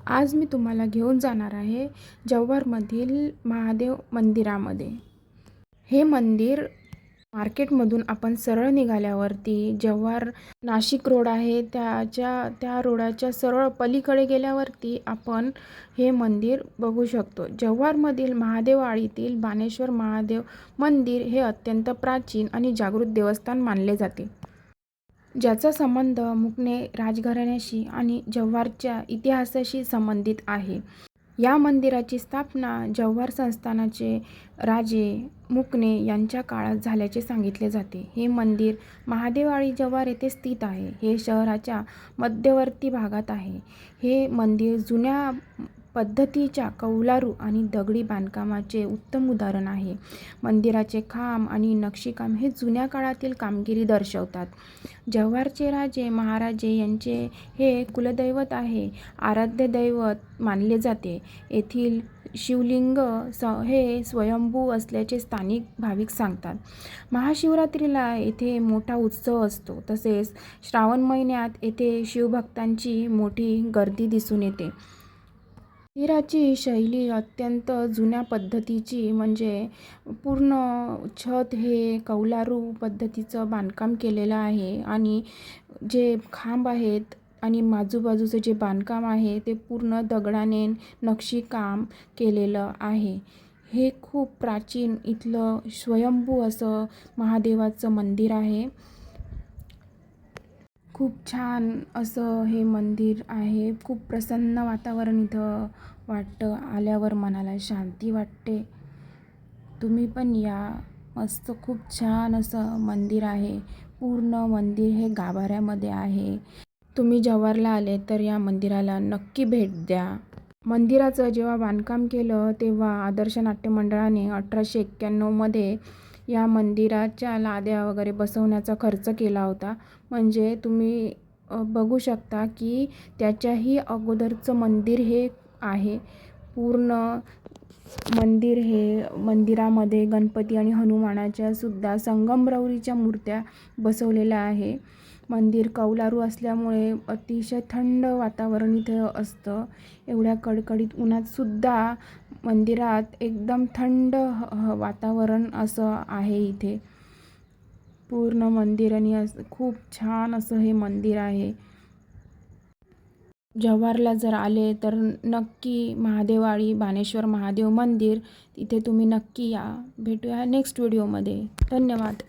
आज मी तुम्हाला घेऊन जाणार आहे जव्हारमधील महादेव मंदिरामध्ये। हे मंदिर मार्केटमधून आपण सरळ निघाल्यावरती जव्हार नाशिक रोड आहे, त्या रोडाच्या सरळ पलीकडे गेल्यावरती आपण हे मंदिर बघू शकतो। जव्हारमधील महादेववाडीतील बाणेश्वर महादेव मंदिर हे अत्यंत प्राचीन आणि जागृत देवस्थान मानले जाते, ज्याचा संबंध मुकणे राजघराण्याशी आणि जव्हारच्या इतिहासाशी संबंधित आहे। या मंदिराची स्थापना जव्हार संस्थानाचे राजे मुकणे यांच्या काळात झाल्याचे सांगितले जाते। हे मंदिर महादेववाडी जव्हार येथे स्थित आहे। हे शहराच्या मध्यवर्ती भागात आहे। हे मंदिर जुन्या पद्धतीच्या कौलारू आणि दगडी बांधकामाचे उत्तम उदाहरण आहे। मंदिराचे खांब आणि नक्षीकाम हे जुन्या काळातील कामगिरी दर्शवतात। जव्हारचे राजे महाराजे यांचे हे कुलदैवत आहे, आराध्य दैवत मानले जाते। येथील शिवलिंग हे स्वयंभू असल्याचे स्थानिक भाविक सांगतात। महाशिवरात्रीला येथे मोठा उत्सव असतो, तसेच श्रावण महिन्यात येथे शिवभक्तांची मोठी गर्दी दिसून येते। मंदिराची शैली अत्यंत जुन्या पद्धतीची, म्हणजे पूर्ण छत हे कौलारू पद्धतीचं बांधकाम केलेलं आहे आणि जे खांब आहेत आणि आजूबाजूचं जे बांधकाम आहे ते पूर्ण दगडाने नक्षीकाम केलेलं आहे। हे खूप प्राचीन इथलं स्वयंभू असं महादेवाचं मंदिर आहे। खूप छान असं हे मंदिर आहे। खूप प्रसन्न वातावरण इथं वाटतं, आल्यावर मनाला शांती वाटते। तुम्ही पण या, मस्त खूप छान असं मंदिर आहे। पूर्ण मंदिर हे गाभाऱ्यामध्ये आहे। तुम्ही जव्हारला आले तर या मंदिराला नक्की भेट द्या। मंदिराचं जेव्हा बांधकाम केलं तेव्हा आदर्श नाट्य मंडळाने 1891 मध्ये या मंदिराच्या लाद्या वगैरे बसवण्याचा खर्च केला होता। म्हणजे तुम्ही बघू शकता की त्याच्याही अगोदरचं मंदिर हे आहे। पूर्ण मंदिर हे मंदिरामध्ये गणपती आणि हनुमानाच्या सुद्धा संगमरवरीच्या मूर्त्या बसवलेल्या आहे। मंदिर कौलारू असल्यामुळे अतिशय थंड वातावरण इथे असतं। एवढ्या कडकडीत उन्हात सुद्धा मंदिरात एकदम थंड वातावरण असं आहे इथे। पूर्ण मंदिर आणि खूप छान असं हे मंदिर आहे। जव्हारला जर आले तर नक्की महादेववाडी बाणेश्वर महादेव मंदिर इथे तुम्ही नक्की या। भेटूया नेक्स्ट व्हिडिओमध्ये। धन्यवाद।